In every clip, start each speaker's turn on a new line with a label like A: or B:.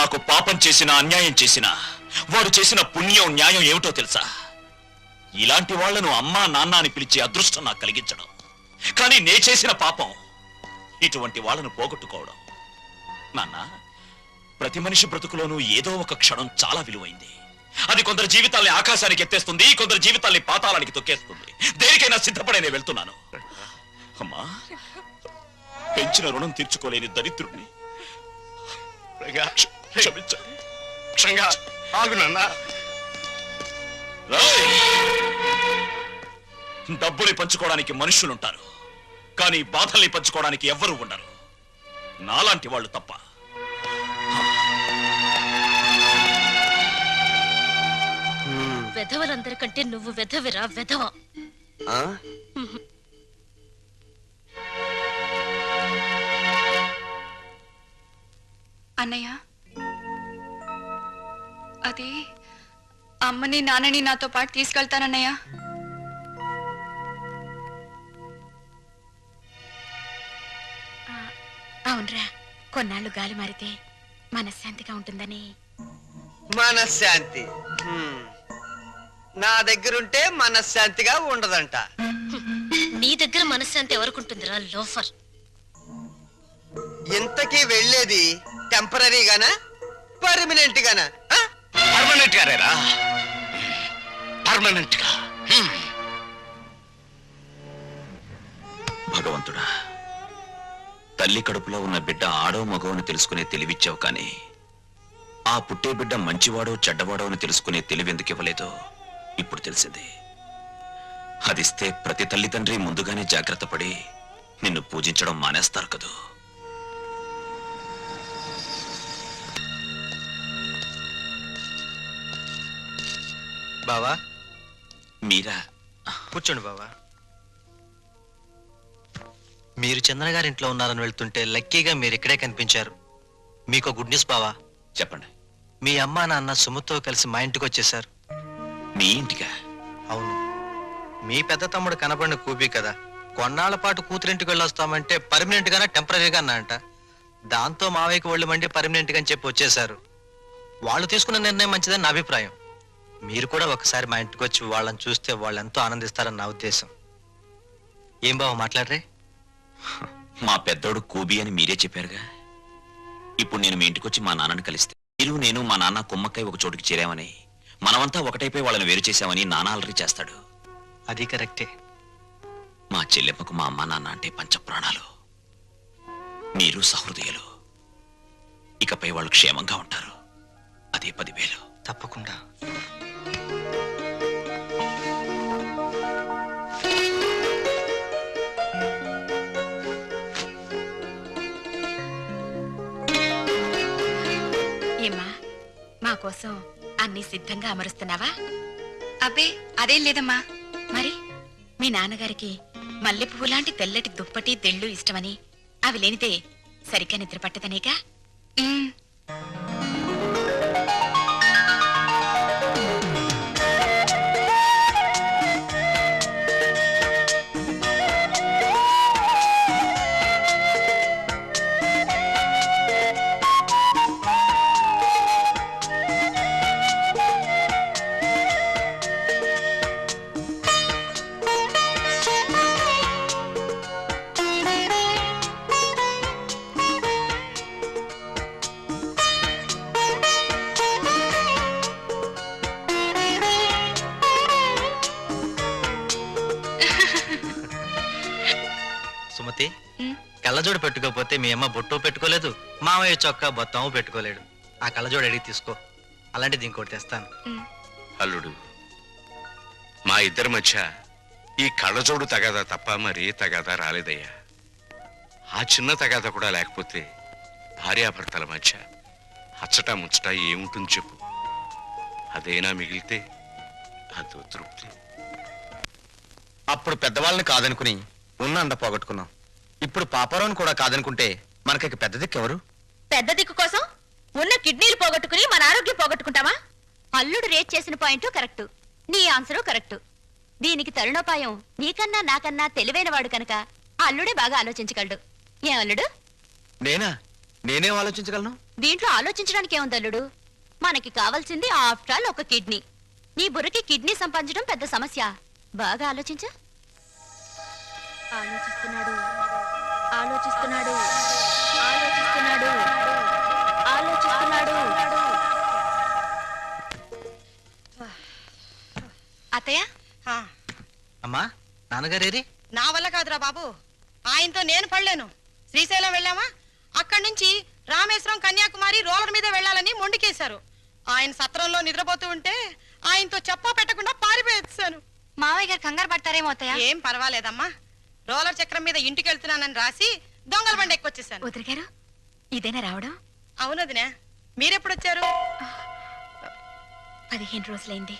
A: నాకు పాపం చేసిన అన్యాయం చేసిన వాడు చేసిన పుణ్యం న్యాయం ఏమిటో తెలుసా? ఇలాంటి వాళ్లను అమ్మా నాన్న అని పిలిచే అదృష్టం నాకు కలిగించడం. కానీ నే చేసిన పాపం ఇటువంటి వాళ్ళను పోగొట్టుకోవడం. నాన్న, ప్రతి మనిషి బ్రతుకులోనూ ఏదో ఒక క్షణం చాలా విలువైంది. అది కొందరు జీవితాల్ని ఆకాశానికి ఎత్తేస్తుంది, కొందరు జీవితాల్ని పాతాళానికి తొక్కేస్తుంది. దేనికైనా సిద్ధపడేనే వెళ్తున్నాను. అమ్మా, పెంచిన రుణం తీర్చుకోలేని దరిద్రుణ్ణి డబ్బుని పంచుకోవడానికి మనుషులుంటారు, కానీ బాధల్ని పంచుకోవడానికి ఎవ్వరూ ఉండరు. నాలాంటి వాళ్ళు తప్ప.
B: వెధవలందరికంటే నువ్వు వెధవిరా, వెధవ.
C: అన్నయ్య, అది అమ్మని నాన్నని నాతో పాటు తీసుకెళ్తానన్నయ్య.
B: అవునరా, కొన్నాళ్ళు గాలి మారితే మనశ్శాంతిగా ఉంటుందని.
D: మనశ్శాంతి నా దగ్గరుంటే మనశ్శాంతిగా ఉండదంట.
B: నీ దగ్గర మనశ్శాంతి ఎవరుకుంటుందిరా లోఫర్?
D: ఇంతకీ వెళ్ళేది టెంపరీగానా పర్మనెంట్ గానా?
A: పర్మనెంట్ గారేరా, పర్మనెంట్ గా. భగవంతుడా, తల్లి కడుపులో ఉన్న బిడ్డ ఆడో మగో అని తెలుసుకునే తెలివిచ్చావు, కానీ ఆ పుట్టే బిడ్డ మంచివాడో చెడ్డవాడో అని తెలుసుకునే తెలివి ఎందుకు ఇవ్వలేదో ఇప్పుడు తెలిసింది. అదిస్తే ప్రతి తల్లిదండ్రి ముందుగానే జాగ్రత్త పడి నిన్ను పూజించడం మానేస్తారు కదూ.
E: బావా,
A: మీరా?
E: కూర్చోండి బావా. మీరు చంద్ర గారి ఇంట్లో ఉన్నారని వెళ్తుంటే లక్కీగా మీరు ఇక్కడే కనిపించారు. మీకు గుడ్ న్యూస్ బావా.
A: చెప్పండి.
E: మీ అమ్మా నాన్న సుమతో కలిసి మా ఇంటికి వచ్చేసారు.
A: మీ ఇంటికా?
E: అవును. మీ పెద్ద తమ్ముడు కనపడిన కూబీ కదా, కొన్నాళ్ల పాటు కూతురింటికి వెళ్ళొస్తామంటే పర్మనెంట్ గానా టెంపరీగా అన్నా అంట. దాంతో మావయ్యకి ఒళ్ళు మండి పర్మనెంట్ గా అని చెప్పి వచ్చేసారు. వాళ్ళు తీసుకున్న నిర్ణయం మంచిదని నా అభిప్రాయం. మీరు కూడా ఒకసారి మా ఇంటికి వచ్చి వాళ్ళని చూస్తే వాళ్ళు ఎంతో ఆనందిస్తారని నా ఉద్దేశం. ఏం బావ మాట్లాడరే?
A: మా పెద్దోడు కూబీ అని మీరే చెప్పారుగా. ఇప్పుడు నేను మీ ఇంటికి వచ్చి మా నాన్నని కలిస్తే మీరు నేను మా నాన్న కుమ్మక్కై ఒక చోటుకి చేరామని, మనమంతా ఒకటైపోయి వాళ్ళని వేరు చేశామని నాన్న అలరి చేస్తాడు.
E: అది కరెక్టే.
A: మా చెల్లెమ్మకు మా అమ్మ నాన్న అంటే పంచప్రాణాలు. మీరు సహృదయులు. ఇకపై వాళ్ళు క్షేమంగా ఉంటారు. అదే 10,000.
E: తప్పకుండా.
B: ఏమ్మా, మా కోసం అన్ని సిద్ధంగా అమరుస్తున్నావా?
C: అబ్బే, అదేం లేదమ్మా.
B: మరి మీ నాన్నగారికి మల్లె పువ్వు లాంటి తెల్లటి దుప్పటి తెళ్ళు ఇష్టమని, అవి లేనితే సరిగ్గా నిద్ర పట్టదనేగా.
E: సుమతి, కళ్ళజోడు పెట్టుకోకపోతే మీ అమ్మ బొట్టు పెట్టుకోలేదు, మామయ్య చొక్కా బొత్తము పెట్టుకోలేడు. ఆ కళ్ళజోడు అడిగి తీసుకో, అలాంటిది ఇంకోటి తెస్తాను.
F: అల్లుడు, మా ఇద్దరి మధ్య ఈ కళ్ళజోడు తగాదా తప్ప మరీ తగాదా రాలేదయ్యా. ఆ చిన్న తగాదా కూడా లేకపోతే భార్యాభర్తల మధ్య అచ్చటా ముచ్చట ఏముంటుంది చెప్పు? అదేనా మిగిలితే అదో తృప్తి.
G: అప్పుడు పెద్దవాళ్ళని కాదనుకుని ఉన్న అండ పోగొట్టుకున్నాం. ఇప్పుడు పాపారావుని కూడా కాదనుకుంటే మనకి పెద్ద దిక్కు ఎవరు?
B: పెద్ద దిక్కు కోసం ఉన్న కిడ్నీలు పోగొట్టుకుని మన ఆరోగ్యం పోగొట్టుకుంటావా? అల్లుడు రేట్ చేసిన పాయింట్ కరెక్ట్, నీ ఆన్సరు కరెక్ట్. దీనికి తరుణోపాయం నీకన్నా నాకన్నా తెలివైన వాడు కనుక అల్లుడే బాగా ఆలోచించగలడు. ఏ అల్లుడు?
G: నేనా? నేనేం ఆలోచించగలను?
B: దీంట్లో ఆలోచించడానికి ఏముంది అల్లుడు? మనకి కావాల్సింది ఆఫ్టర్ ఆల్ ఒక కిడ్నీ. నీ బుర్రకి కిడ్నీ సంపాదించడం పెద్ద సమస్య. బాగా ఆలోచించు. ఆలోచిస్తున్నాడు ఆలోచిస్తున్నాడు ఆలోచిస్తున్నాడు ఆలోచిస్తున్నాడు.
C: అత్తయ్య
E: అమ్మా నాన్నగారేరి?
H: నా వల్ల కాదురా బాబు, ఆయనతో నేను పడలేను. శ్రీశైలం వెళ్ళామా, అక్కడి నుంచి రామేశ్వరం కన్యాకుమారి రోలర్ మీద వెళ్ళాలని మొండికేశారు. ఆయన సత్రంలో నిద్రపోతూ ఉంటే ఆయనతో చెప్పా పెట్టకుండా పారిపోయేసాను.
C: మావయ్య గారు కంగారు పడతారేమో అత్తయ్య.
H: ఏం పర్వాలేదమ్మా, రోలర్ చక్రం మీద ఇంటికి వెళ్తున్నానని రాసి దొంగల బండి ఎక్కొచ్చేసాను.
C: వదిలి గారు ఇదేనా రావడం?
H: అవునదినే, మీరెప్పుడొచ్చారు?
C: 15 రోజులైంది.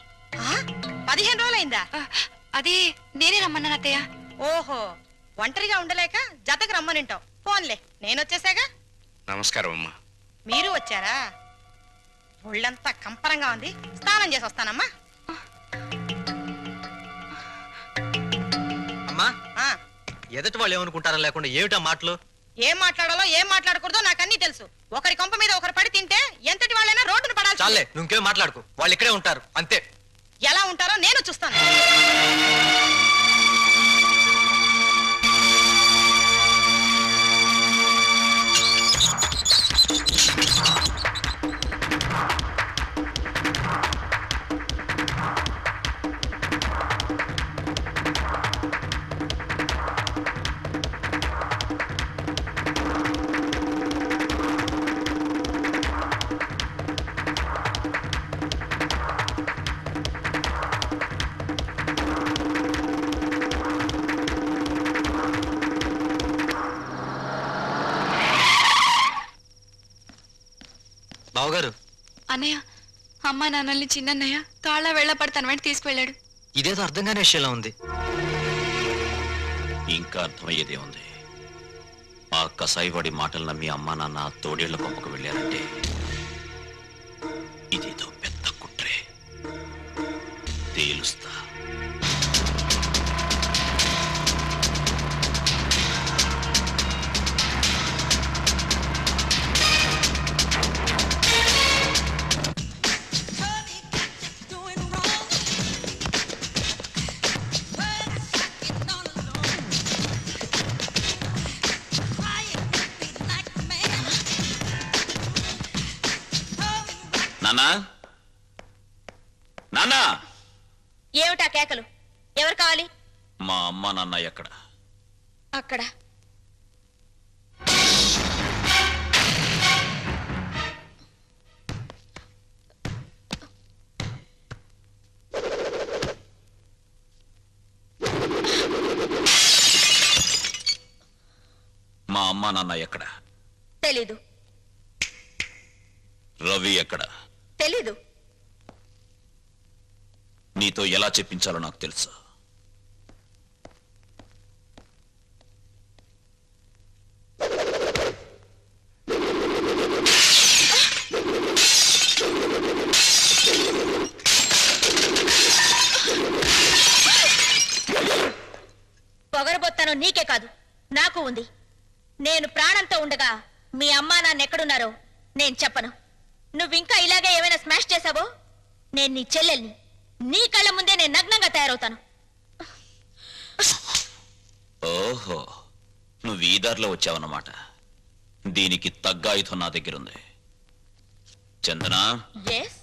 H: 15 రోజులైందా?
C: అది నేనే రమ్మన్నాను అత్తయ్య.
H: ఓహో, ఒంటరిగా ఉండలేక జతకు రమ్మనింటావు. ఫోన్లే, నేనొచ్చేసాగా.
F: నమస్కారం అమ్మా.
H: మీరు వచ్చారా? ఒళ్ళంతా కంపరంగా ఉంది, స్నానం చేసి వస్తానమ్మా.
E: అమ్మా
H: ఆ,
E: ఎదటి వాళ్ళు ఏమనుకుంటారా లేకుండా ఏమిటా మాటలు?
H: ఏం మాట్లాడాలో ఏం మాట్లాడకూడదో నాకన్నీ తెలుసు. ఒకరి కొంప మీద ఒకరు పడి తింటే ఎంతటి వాళ్ళైనా రోడ్డును పడాలి.
E: చాలే, నువ్వు మాట్లాడుకో. వాళ్ళు ఇక్కడే ఉంటారు అంతే.
H: ఎలా ఉంటారో నేను చూస్తాను.
E: బావగారు,
C: అన్నయ్య, అమ్మ నాన్నల్ని చిన్నన్నయ్య తాళ్ళ వెళ్ళ పడతాను వెంట తీసుకువెళ్ళాడు.
E: ఇదేదో అర్థం కాని విషయంలో ఉంది.
A: ఇంకా అర్థమయ్యేదే ఉంది. ఆ కసాయివాడి మాటలు నమ్మి అమ్మా నాన్న తోడేళ్ల కొంపకు వెళ్ళారంటే ఇదేదో పెద్ద కుట్రే. తేలుస్తా. నాన్నా, నాన్నా!
B: ఏమిటా కేకలు? ఎవరు కావాలి?
A: మా అమ్మ నాన్న ఎక్కడ?
B: అక్కడ.
A: మా అమ్మ నాన్న ఎక్కడ?
B: తెలీదు.
A: రవి ఎక్కడ?
B: తెలీదు.
A: నీతో ఎలా చెప్పించాలో నాకు తెలుసు.
B: పొగరబోత్తాను నీకే కాదు, నాకు ఉంది. నేను ప్రాణంతో ఉండగా మీ అమ్మా నాన్న ఎక్కడున్నారో నేను చెప్పను. నువ్వింకా ఇలాగే ఏమైనా స్మాష్ చేశావో నేను నీ చెల్లెల్ని. నీ కళ్ళ ముందే నేను నగ్నంగా తయారవుతాను.
A: ఓహో, నువ్వు ఈ దారిలో వచ్చావన్నమాట. దీనికి తగ్గ ఆయుధం నా దగ్గరుంది. చందనా,
B: ఎస్.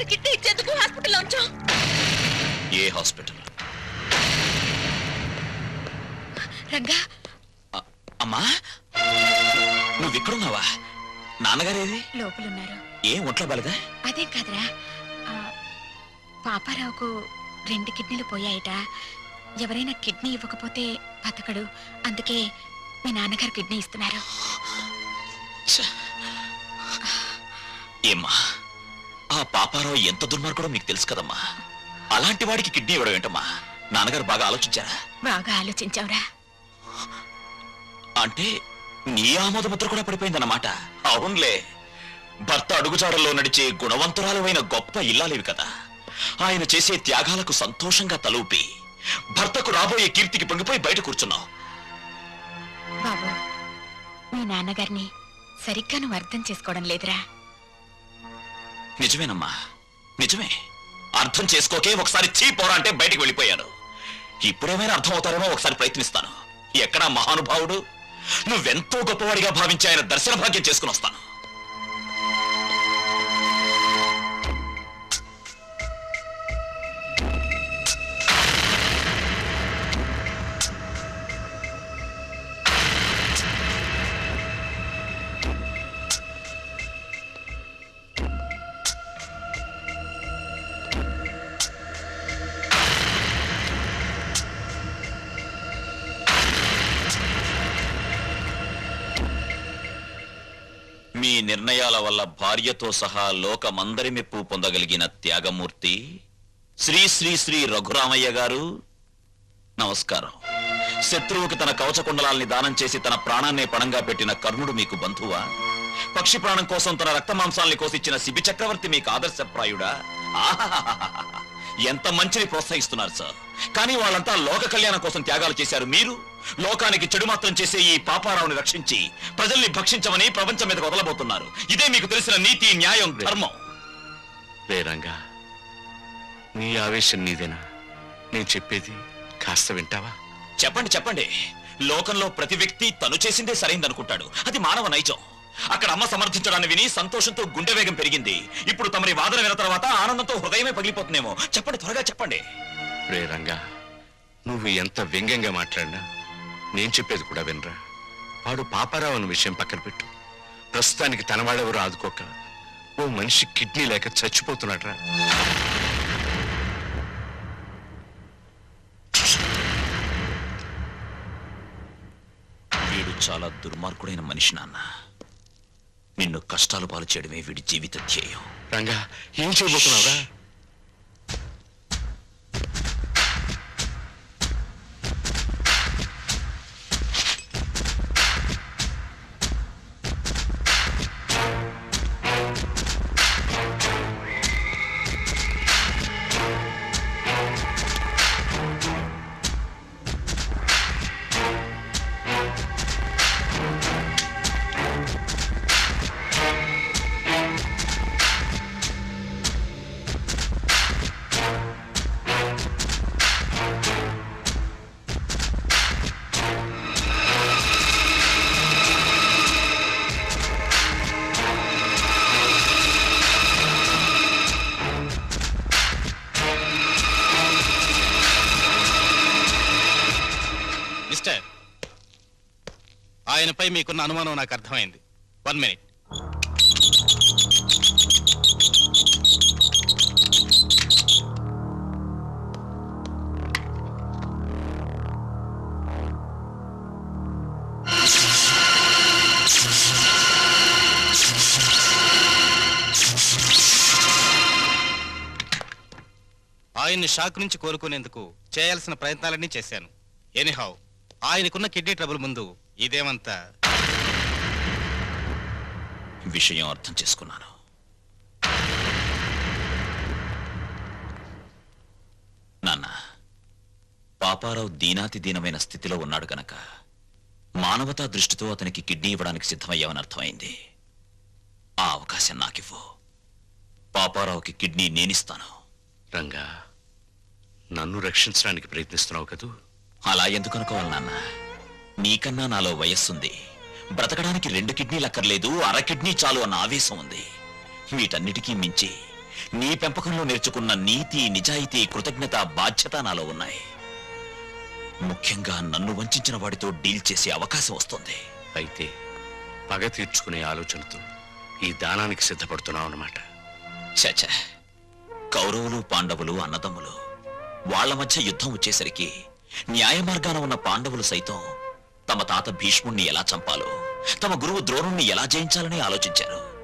B: నాన్నకి కిడ్నీ ఇచ్చేందుకు హాస్పిటల్లో ఉంచాం.
A: ఏ హాస్పిటల్?
B: రంగా,
A: అమ్మా నువ్వు ఇక్కడున్నావా? నాన్నగారేది?
B: లోపలున్నారు.
A: ఏ ఒంట్లో బాలేదా?
B: అదేం కాదురా, పాపారావుకు 2 కిడ్నీలు పోయాయట. ఎవరైనా కిడ్నీ ఇవ్వకపోతే బతకడు. అందుకే మీ నాన్నగారు కిడ్నీ ఇస్తున్నారు.
A: ఏమ్మా, ఆ పాపారావు ఎంత దుర్మార్గుడో మీకు తెలుసు కదమ్మా. అలాంటి వాడికి కిడ్నీ ఇవ్వడం ఏంటమ్మా? నాన్నగారు బాగా ఆలోచించారా?
B: బాగా ఆలోచించావురా.
A: అంటే నీ ఆమోదముద్ర కూడా పడిపోయిందన్నమాట. అవునులే, భర్త అడుగుజాడల్లో నడిచే గుణవంతురాలైన గొప్ప ఇల్లాలేవి కదా. ఆయన చేసే త్యాగాలకు సంతోషంగా తలూపి భర్తకు రాబోయే కీర్తికి పొంగిపోయి బయట కూర్చున్నావు.
B: బాబు, మీ నాన్నగారిని సరిగ్గా నువ్వు అర్థం చేసుకోవడం లేదురా.
A: నిజమేనమ్మా, నిజమే. అర్థం చేసుకోకే ఒకసారి చీపోరా అంటే బయటికి వెళ్ళిపోయాను. ఇప్పుడేమైనా అర్థం అవుతారేమో ఒకసారి ప్రయత్నిస్తాను. ఎక్కడా మహానుభావుడు? నువ్వెంతో గొప్పవాడిగా భావించి ఆయన దర్శన భాగ్యం చేసుకుని వస్తాను. మీ నిర్ణయాల వల్ల భార్యతో సహా లోకమందరి మెప్పు పొందగలిగిన త్యాగమూర్తి శ్రీ శ్రీ శ్రీ రఘురామయ్య గారు, నమస్కారం. శత్రువుకి తన కవచకుండలాల్ని దానం చేసి తన ప్రాణాన్నే పణంగా పెట్టిన కర్ణుడు మీకు బంధువా? పక్షి ప్రాణం కోసం తన రక్త మాంసాల్ని కోసిచ్చిన శిబి చక్రవర్తి మీకు ఆదర్శప్రాయుడా? ఆహాహాహా, ఎంత మంచిని ప్రోత్సహిస్తున్నారు సార్. కానీ వాళ్ళంతా లోక కళ్యాణం కోసం త్యాగాలు చేశారు. మీరు లోకానికి చెడు మాత్రం చేసే ఈ పాపారావుని రక్షించి ప్రజల్ని భక్షించమని ప్రపంచం మీదకి వదలబోతున్నారు. ఇదే మీకు తెలిసిన నీతి, న్యాయం, ధర్మం.
F: రేరంగా, నీ ఆవేశం నీదేనా? నేను చెప్పేది కాస్త వింటావా?
A: చెప్పండి చెప్పండి. లోకంలో ప్రతి వ్యక్తి తను చేసిందే సరైందనుకుంటాడు. అది మానవ నైజం. అక్కడ అమ్మ సమర్థించడాన్ని విని సంతోషంతో గుండె వేగం పెరిగింది. ఇప్పుడు తమరి వాదన విన్న తర్వాత ఆనందంతో హృదయమే పగిలిపోతుందేమో. చెప్పండి, త్వరగా చెప్పండి.
F: రేరంగా, నువ్వు ఎంత వ్యంగ్యంగా మాట్లాడినా నేను చెప్పేది కూడా వినరా. వాడు పాపారావు అన్న విషయం పక్కన పెట్టు. ప్రస్తుతానికి తన వాడెవరూ ఆదుకోక ఓ మనిషి కిడ్నీ లేక చచ్చిపోతున్నాడ్రా.
A: వీడు చాలా దుర్మార్గుడైన మనిషి నాన్న. నిన్ను కష్టాలు పాలు చేయడమే వీడి జీవిత ధ్యేయం.
F: రంగా, ఏం చేయబోతున్నావురా?
I: మిస్టర్, ఆయనపై మీకున్న అనుమానం నాకు అర్థమైంది. 1 మినిట్. ఆయన్ని షాక్ నుంచి కోలుకునేందుకు చేయాల్సిన ప్రయత్నాలన్నీ చేశాను. ఎనీహౌ, ఆయనకున్న కిడ్నీ ట్రబుల్ ముందు ఇదేమంతా.
A: విషయం అర్థం చేసుకున్నాను. నాన్న, పాపారావు దీనాతి దీనమైన స్థితిలో ఉన్నాడు గనక మానవతా దృష్టితో అతనికి కిడ్నీ ఇవ్వడానికి సిద్ధమయ్యావని అర్థమైంది. ఆ అవకాశం నాకివ్వు. పాపారావుకి కిడ్నీ నేనిస్తాను.
F: రంగా, నన్ను రక్షించడానికి ప్రయత్నిస్తున్నావు కదూ?
A: అలా ఎందుకు అనుకోవాలి నాన్న? నీకన్నా నాలో వయస్సుంది. బ్రతకడానికి 2 కిడ్నీలు అక్కర్లేదు, 1/2 కిడ్నీ చాలు అన్న ఆవేశం ఉంది. వీటన్నిటికీ మించి నీ పెంపకంలో నేర్చుకున్న నీతి, నిజాయితీ, కృతజ్ఞత, బాధ్యత నాలో ఉన్నాయి. ముఖ్యంగా నన్ను వంచిన వాడితో డీల్ చేసే అవకాశం వస్తుంది.
F: అయితే పగ తీర్చుకునే ఆలోచనతో ఈ దానానికి సిద్ధపడుతున్నావు అన్నమాట.
A: చచ, కౌరవులు పాండవులు అన్నదమ్ములు. వాళ్ల మధ్య యుద్ధం వచ్చేసరికి న్యాయ మార్గాన ఉన్న పాండవులు సైతం తమ తాత భీష్ముణ్ణి ఎలా చంపాలో, తమ గురువు ద్రోణుణ్ణి ఎలా జయించాలని ఆలోచించారు.